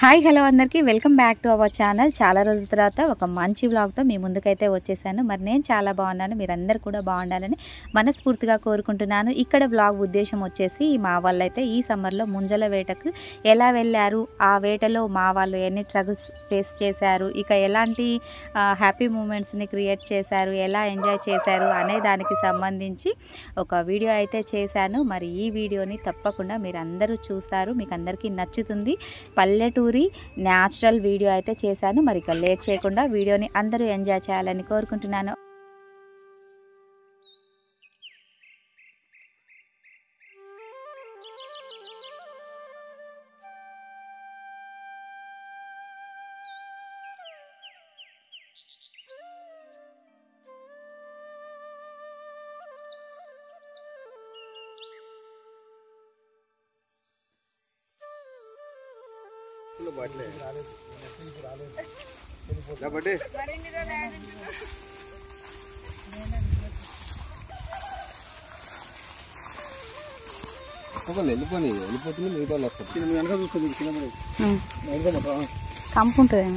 Hi hello అందరికీ welcome back to our channel. చాలా రోజుల తర్వాత ఒక మంచి వ్లాగ్తో మీ ముందుకైతే వచ్చేసాను. మరి నేను చాలా బాగున్నాను, మీరందరూ కూడా బాగుండాలని మనస్ఫూర్తిగా కోరుకుంటున్నాను. ఇక్కడ వ్లాగ్ ఉద్దేశం వచ్చేసి మా వాళ్ళు అయితే ఈ సమ్మర్లో ముంజల వేటకు ఎలా వెళ్ళారు, ఆ వేటలో మా వాళ్ళు ఎన్ని స్ట్రగుల్స్ ఫేస్ చేశారు, ఇక ఎలాంటి హ్యాపీ మూమెంట్స్ని క్రియేట్ చేశారు, ఎలా ఎంజాయ్ చేశారు అనే దానికి సంబంధించి ఒక వీడియో అయితే చేశాను. మరి ఈ వీడియోని తప్పకుండా మీరు అందరూ చూస్తారు, మీకు అందరికీ నచ్చుతుంది. పల్లెటూరి న్యాచురల్ వీడియో అయితే చేశాను. మరి ఇక లేట్ చేయకుండా వీడియోని అందరూ ఎంజాయ్ చేయాలని కోరుకుంటున్నాను. వెళ్ళిపోతుంది మిగతా వెనక చూస్తుంది కంపు ఉంటుంది.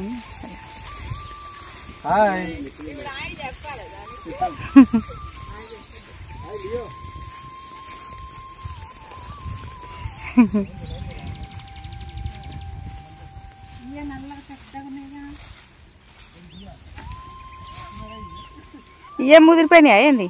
ఏం ముదిరిపోయినాయా ఏంది?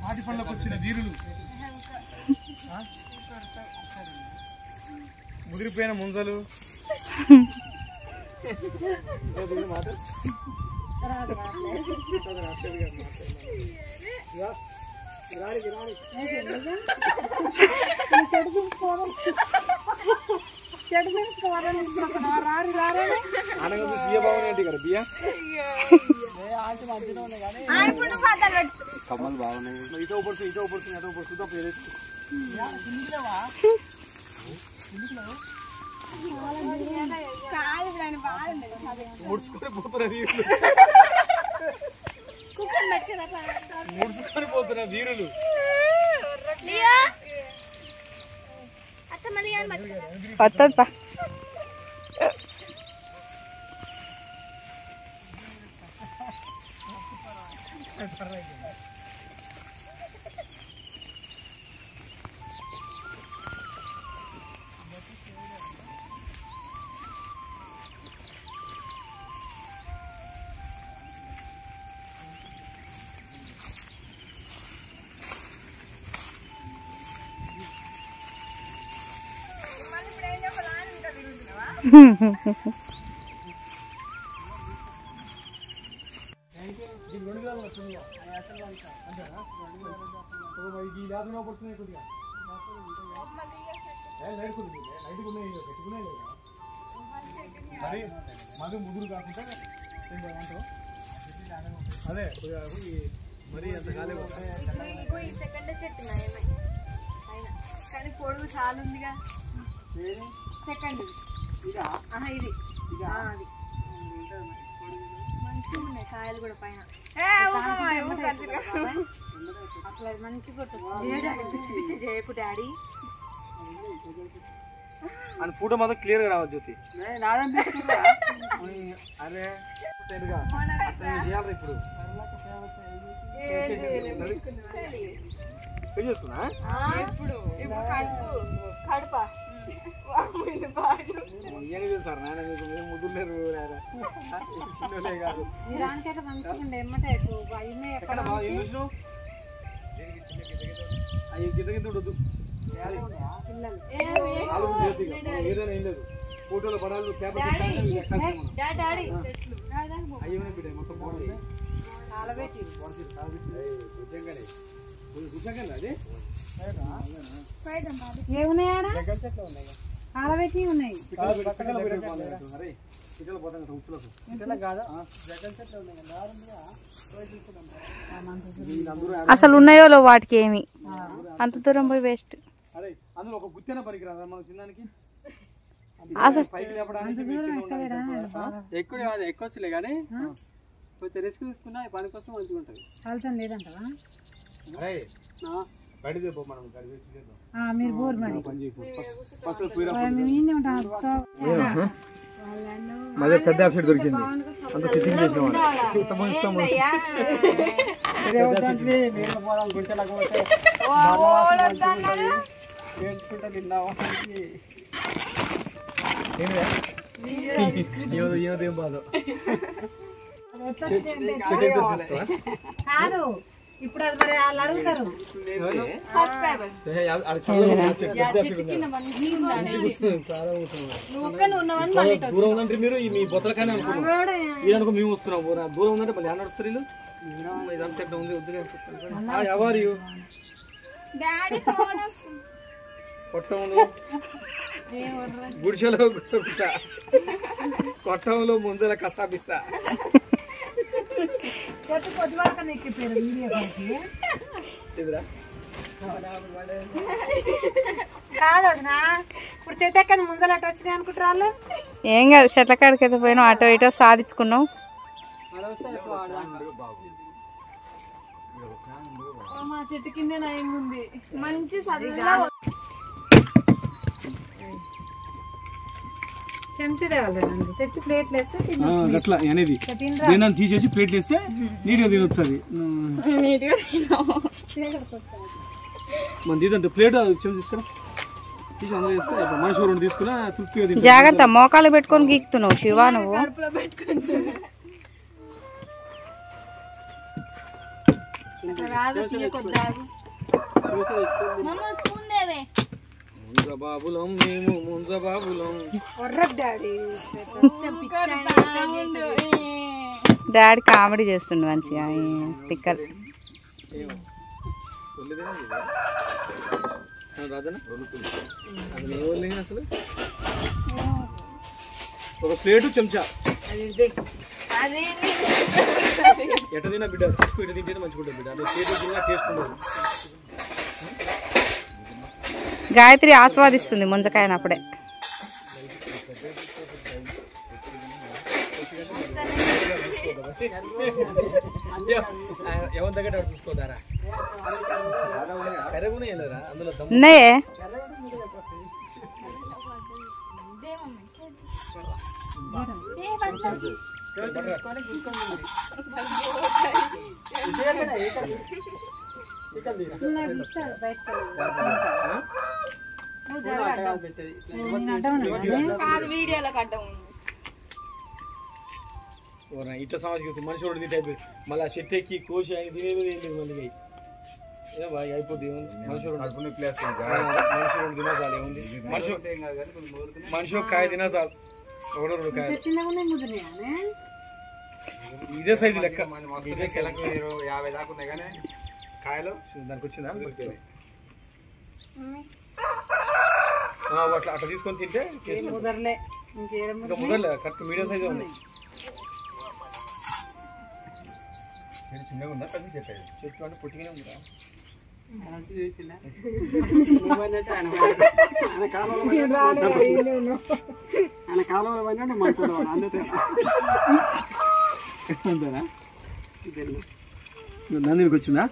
మాటి పళ్ళకు వచ్చిన వీరులు, ముదిరిపోయిన ముంజలు, బాగున్నాయి కదా బియ్య కమ్మలు బాగున్నాయి. ఇటో పడుతుంది ఇటో పడుతుంది అటో పడుతుంది. ముడుచుకొని పోతున్న వీరులు వస్తుందిపా. మళ్ళీ ముదురు కాకుండా అదే మరి అంత కాలేదు కానీ పొడుగు చాలా ఉందిగా. సెకండ్ ఇది మంచిగా ఉన్నాయి కాయలు కూడా పైన అట్లా మంచి పిచ్చి పిచ్చి చేయకు డాడీ. అని ఫోటో మాత్రం క్లియర్ గా రావాలి జ్యోతి. అరే చేయాలి ఇప్పుడు పెళ్లి చేసుకున్నా కడుపా సార్ నాయన మీకు మేము ముద్దులేరు కాదు. దానికైతే మంచిగా ఉండే ఎమ్మటే ఎక్కడ ఏం చూసినావు? అవి గిద్ద గిద్ద ఉండదు ఏదైనా ఏం లేదు. ఫోటోలో పడాలి పేపర్ అయ్యే బిడ్డ మొత్తం ఏమున్నాయాడా ఆడబెట్టి ఉన్నాయి. అసలు ఉన్నాయో వాటికి ఏమి అంత దూరం పోయి వేస్ట్. అందులో ఒక గుత్తెన పనికిరాదా మనం తినడానికి? అసలు ఎక్కువ కాదు, ఎక్కువ వచ్చలే కానీ కొంచెం రిస్క్ తీసుకున్నా పని కోసం మంచిగా ఉంటుంది. ఫలితం లేదంటవా? మీరు బోర్ మరి మళ్ళీ పెద్ద ఆప్షన్ దొరికింది. అంత సిట్టింగ్ చేసిన ఏం బాధ కాదు. ఇప్పుడు అది మరి వాళ్ళు అడుగుతారు. దూరం ఉందంటే మీరు మీ బొత్తలకానే అనుకున్నారు. ఈయనకు మేము వస్తున్నాం. దూరం ఉందంటే మళ్ళీ ఏమన్నా నడుస్తారు వీళ్ళు? ఇదంతా ఎక్కడ ఉంది? వద్దులే ఎవరు కొట్టంలో గుడిసెలో గుసగుస, కొట్టంలో ముంజల కసాబిస. కాదు ఇప్పుడు చెట్టు ఎక్కడ ముందర అటు వచ్చినాయి అనుకుంటారు వాళ్ళు. ఏం కాదు, చెట్ల కాడికి అయితే పోయినాం, అటో ఇటో సాధించుకున్నాం. మా చెట్టు కింద ఉంది మంచి చెంచా తేవాలి, తెచ్చి ప్లేట్లు వేస్తే అట్లా అనేది దేని తీసేసి ప్లేట్లు వేస్తే నీట్ గా తినొచ్చు. అది మన తీదంటే ప్లేట్ తీసుకురా, తీసి అందులో వేస్తే మనిషి రెండు తీసుకున్నా తృప్తిగా తింటాం. జాగ్రత్త, మోకాలు పెట్టుకొని గీక్తున్నావు శివా నువ్వు. ముంజబాబులం మేము ముంజబాబులం. డాడీ కామెడీ చేస్తుండు మంచిగా తిక్కలు. అసలు ఒక ప్లేటు చెంచా ఎట తిన్నా బిడ్డ తీసుకు, ఇటు తింటే మంచిగా ఉంటుంది బిడ్డ. ప్లేట్ తిన్నా టేస్ట్ ఉండదు. గాయత్రి ఆస్వాదిస్తుంది ముంజకాయని అప్పుడే. ఎవరి దగ్గర చూసుకోదారా? అందులో ఉన్నాయే ఇట్లా సమస్య మనిషి రెండు తింటే మళ్ళీ ఆ చెట్టు ఎక్కి కోసి తినేది లేదు. మళ్ళీ అయిపోద్ది. మనిషి రెండు తినా చాలు. ఏముంది మనిషి ఒక కాయ తినా చాలు. ఒకటో రెండు కాయలు ఇదే సైజు లెక్క. 50 దాకా ఉన్నాయి కానీ కాయలు దానికి వచ్చిందా అట్లా అట్లా తీసుకొని తింటే ముదరలే. కరెక్ట్ మీడియం సైజే ఉన్నాయి. చిన్నగా ఉందా? పెద్ద చెట్టు అంటే పుట్టిగానే ఉందా? నందికి వచ్చిందా?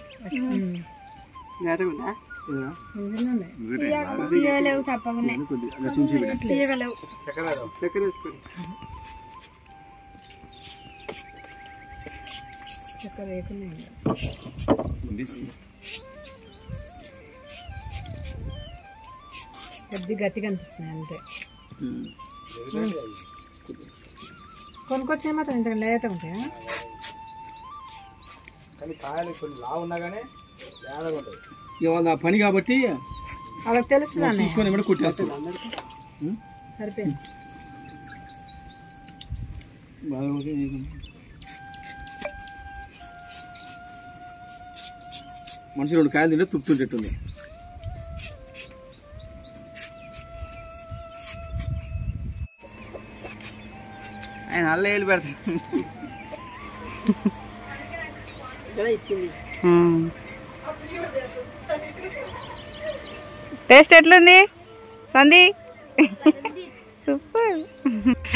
కొద్ది గట్టిగా అనిపిస్తున్నాయి అంతే. కొనుక్కొచ్చే మాత్రం ఇంత లేత ఉంటాయా? కానీ కాయలు కొన్ని లా ఉన్నా కానీ ఇవాళ పని కాబట్టి వాళ్ళకి తెలుస్తుంది. చూసుకొని ఏమైనా కుట్టేస్తాం. సరిపోయింది. బాగా మనిషి 2 కాయలు తింటే తృప్తుంటేట్టుంది. ఆయన అల్ల వేలు పెడతాడు. టేస్ట్ ఎట్లుంది సంధి? సూపర్.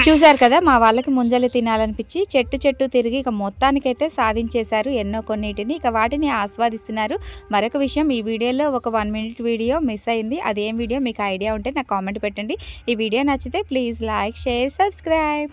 చూసారు కదా, మా వాళ్ళకి ముంజలు తినాలనిపించి చెట్టు తిరిగి ఇక మొత్తానికైతే సాధించేశారు ఎన్నో కొన్నిటిని. ఇక వాటిని ఆస్వాదిస్తున్నారు. మరొక విషయం, ఈ వీడియోలో ఒక 1 మినిట్ వీడియో మిస్ అయింది. అదేం వీడియో మీకు ఐడియా ఉంటే నాకు కామెంట్ పెట్టండి. ఈ వీడియో నచ్చితే ప్లీజ్ లైక్, షేర్, సబ్స్క్రైబ్.